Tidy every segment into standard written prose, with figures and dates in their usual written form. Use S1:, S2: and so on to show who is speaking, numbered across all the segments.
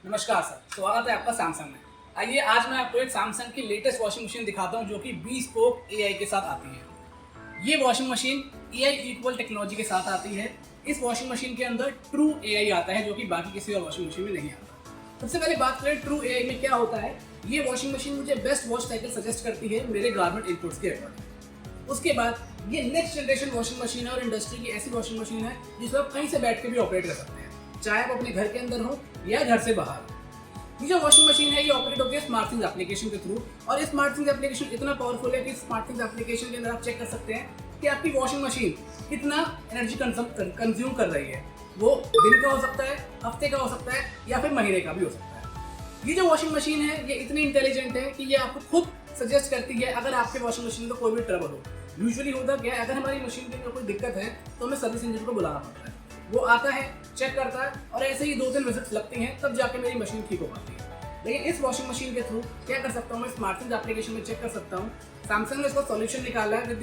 S1: नमस्कार सर, स्वागत है आपका सैमसंग में। आइए आज मैं आपको एक सैमसंग की लेटेस्ट वॉशिंग मशीन दिखाता हूं जो कि B-Spoke AI के साथ आती है। ये washing machine AI equal technology के साथ आती है। इस वॉशिंग मशीन के अंदर ट्रू AI आता है जो कि बाकी किसी और वॉशिंग मशीन में नहीं आता। सबसे पहले बात करें ट्रू AI में क्या होता है। ये वॉशिंग मशीन मुझे बेस्ट वॉश साइकिल सजेस्ट करती है मेरे गारमेंट इनपुट्स के अकॉर्डिंग। उसके बाद ये नेक्स्ट जनरेशन वॉशिंग मशीन है और इंडस्ट्री की ऐसी वॉशिंग मशीन है जिसको आप कहीं से बैठ के भी ऑपरेट कर सकते हैं, चाहे आप अपने घर के अंदर हो या घर से बाहर। ये जो वॉशिंग मशीन है ये ऑपरेट होती है स्मार्टथिंग्स एप्लीकेशन के थ्रू, और इस स्मार्टथिंग्स एप्लीकेशन इतना पावरफुल है कि स्मार्टथिंग्स एप्लीकेशन के अंदर आप चेक कर सकते हैं कि आपकी वॉशिंग मशीन कितना एनर्जी कंज्यूम कर रही है। वो दिन का हो सकता है, हफ्ते का हो सकता है या फिर महीने का भी हो सकता है। ये जो वॉशिंग मशीन है ये इतनी इंटेलिजेंट है कि ये आपको खुद सजेस्ट करती है अगर आपके वॉशिंग मशीन में कोई भी ट्रबल हो। यूजुअली होता क्या है, अगर हमारी मशीन के अंदर कोई दिक्कत है तो हमें सर्विस इंजीनियर को बुलाना पड़ता है। वो आता है, चेक करता है और ऐसे ही 2-3 विजिट्स लगती हैं तब जाके मेरी मशीन ठीक हो पाती है। लेकिन इस वॉशिंग मशीन के थ्रू क्या कर सकता हूँ, मैं स्मार्टथिंग्स एप्लीकेशन में चेक कर सकता हूँ। सैमसंग ने इसका सॉल्यूशन निकाला है with the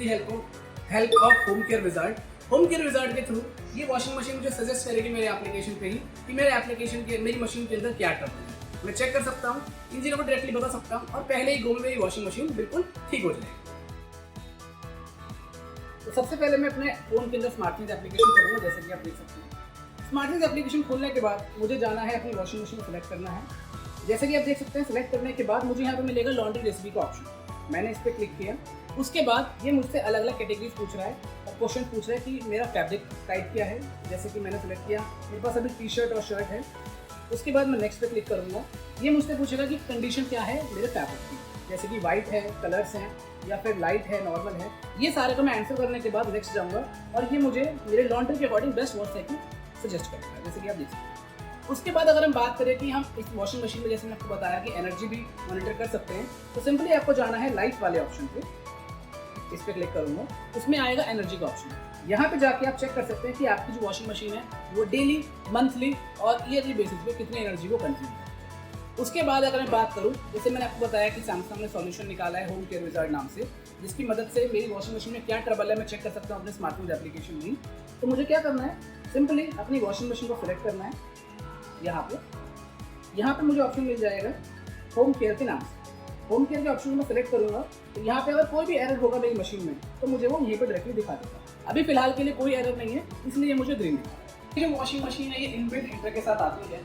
S1: help of home care wizard. Home care wizard के थ्रू ये वॉशिंग मशीन मुझे सजेस्ट करेगी मेरे एप्लीकेशन पे ही कि मेरे एप्लीकेशन के मेरी मशीन के अंदर क्या ट्रबल है। मैं चेक कर सकता हूँ, इंजीनियर को डायरेक्टली बता सकता हूँ और पहले ही गो में मेरी वॉशिंग मशीन बिल्कुल ठीक हो जाएगी। तो सबसे पहले मैं अपने फोन के अंदर स्मार्टथिंग्स एप्लीकेशन खोलूंगा, जैसे कि आप देख सकते हैं। स्मार्टथिंग्स एप्लीकेशन खोलने के बाद मुझे जाना है अपनी वॉशिंग मशीन सेलेक्ट करना है। जैसे कि आप देख सकते हैं, सेलेक्ट करने के बाद मुझे यहाँ पे मिलेगा लॉन्ड्री रेसिपी का ऑप्शन। मैंने इस पर क्लिक किया। उसके बाद ये मुझसे अलग अलग कैटेगरीज पूछ रहा है और क्वेश्चन पूछ रहा है कि मेरा फैब्रिक टाइप क्या है। जैसे कि मैंने सेलेक्ट किया, मेरे पास अभी टी शर्ट और शर्ट है। उसके बाद मैं नेक्स्ट पे क्लिक करूँगा। ये मुझसे पूछेगा कि कंडीशन क्या है मेरे फैब्रिक की, जैसे कि वाइट है, कलर्स हैं या फिर लाइट है, नॉर्मल है। ये सारे को मैं आंसर करने के बाद नेक्स्ट जाऊँगा और ये मुझे मेरे लॉन्ड्री के according best wash cycle suggest करता है, जैसे कि आप देख सकते हैं। उसके बाद अगर हम बात करें कि हम इस वॉशिंग मशीन में, जैसे मैंने आपको बताया कि एनर्जी भी मॉनिटर कर सकते हैं, तो सिंपली आपको जाना है लाइट वाले ऑप्शन पे। इस पर क्लिक करूँगा, उसमें आएगा एनर्जी का ऑप्शन। यहाँ पे जाके आप चेक कर सकते हैं कि आपकी जो वॉशिंग मशीन है वो डेली, मंथली और ईयरली बेसिस पे कितनी एनर्जी को कंज्यूम है। उसके बाद अगर मैं बात करूँ, जैसे मैंने आपको बताया कि सैमसंग ने सॉल्यूशन निकाला है होम केयर विजार्ड नाम से, जिसकी मदद से मेरी वॉशिंग मशीन में क्या ट्रबल है मैं चेक कर सकता हूँ अपने स्मार्टफोन एप्लीकेशन में। तो मुझे क्या करना है, सिंपली अपनी वॉशिंग मशीन को सिलेक्ट करना है। यहाँ पे मुझे ऑप्शन मिल जाएगा होम केयर के नाम से। होम केयर के ऑप्शन को मैं सेलेक्ट करूँगा तो यहाँ पे अगर कोई भी एरर होगा मेरी मशीन में तो मुझे वो यहीं पे डायरेक्टली दिखा देगा। अभी फिलहाल के लिए कोई एरर नहीं है, इसलिए मुझे ग्रीन दिखा। ये जो वॉशिंग मशीन है ये इनबिल्ट हीटर के साथ आती है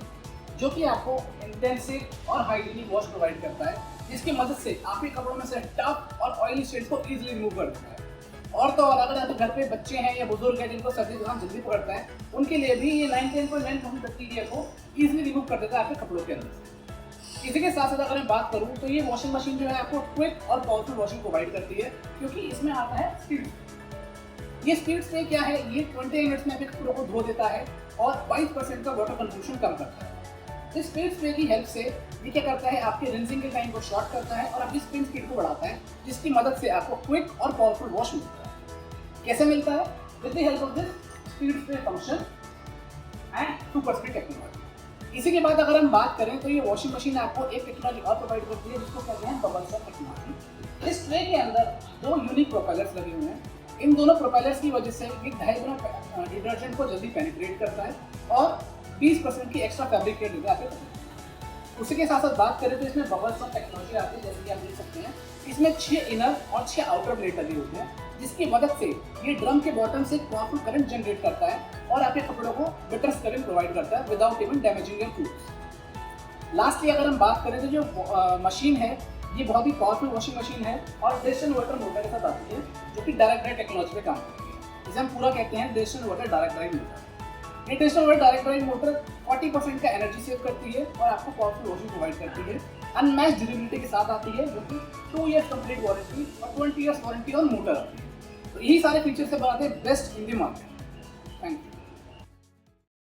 S1: जो कि आपको इंटेंसिव और हाइजीनिक वॉश प्रोवाइड करता है, जिसकी मदद से आपके कपड़ों में से टफ और ऑयली स्टेट्स को ईजिली रिमूव कर देता है। और तो और अगर आपके घर पे बच्चे हैं या बुजुर्ग हैं जिनको सर्दी जुकाम जल्दी पकड़ता है, उनके लिए भी ये 99.9% बैक्टीरिया को ईजिली रिमूव कर देता है आपके कपड़ों के अंदर। इसी के साथ साथ अगर मैं बात करूँ तो ये वॉशिंग मशीन जो है आपको क्विक और पावरफुल वॉशिंग प्रोवाइड करती है, क्योंकि इसमें आता है स्पीड। ये स्पीड स्प्रे क्या है, ये 20 मिनट्स में आपके कपड़ों को धो देता है और 22% का वाटर कंजम्पशन कम करता है। इस स्पीड स्प्रे की हेल्प से ये क्या करता है, आपके रिंसिंग के टाइम को शॉर्ट करता है और आपकी स्पिन स्पीड को बढ़ाता है, जिसकी मदद से आपको क्विक और पावरफुल वॉश मिलता है। कैसे मिलता है? With the help of this speed spray function and super speed technology. इसी के बाद अगर हम बात करें तो ये वॉशिंग मशीन आपको एक टेक्नोलॉजी और प्रोवाइड करती है जिसको कहते हैं बबल सॉक टेक्नोलॉजी। इस स्प्रे के अंदर 2 यूनिक प्रोपेलर्स लगे हुए हैं। इन दोनों प्रोपेलर्स की वजह से ये 2.5 गुना डिटर्जेंट को जल्दी पेनिट्रेट करता है और 20% की एक्स्ट्रा फैब्रिक केयर देता है आपके। उसी के साथ साथ बात करें तो इसमें बबल सॉक टेक्नोलॉजी आती है, जैसे कि आप देख सकते हैं। इसमें 6 इनर और 6 आउटर ब्लेड लगे होते हैं, जिसकी मदद से ये ड्रम के बॉटम से पावरफुल करंट जनरेट करता है और आपके कपड़ों को बेटर करंट प्रोवाइड करता है without even damaging your clothes. Lastly अगर हम बात करें तो जो मशीन है ये बहुत ही पावरफुल वॉशिंग मशीन है और डेस्टन वाटर मोटर के साथ आती है, जो कि डायरेक्ट ड्राइव टेक्नोलॉजी पे काम करती है। इसे हम पूरा कहते हैं डेस्टन वाटर डायरेक्ट ड्राइव मोटर। ये डेस्टन वाटर डायरेक्ट ड्राइव मोटर 40% का एनर्जी सेव करती है और आपको पावरफुल वॉशिंग प्रोवाइड करती है। अनमैच्ड ड्यूरेबिलिटी के साथ आती है, जो कि 2 ईयर्स कंप्लीट वारंटी और 20 ईयर्स वारंटी ऑन मोटर आती है। तो यही सारे फीचर्स से बनाते हैं best in the market. Thank you.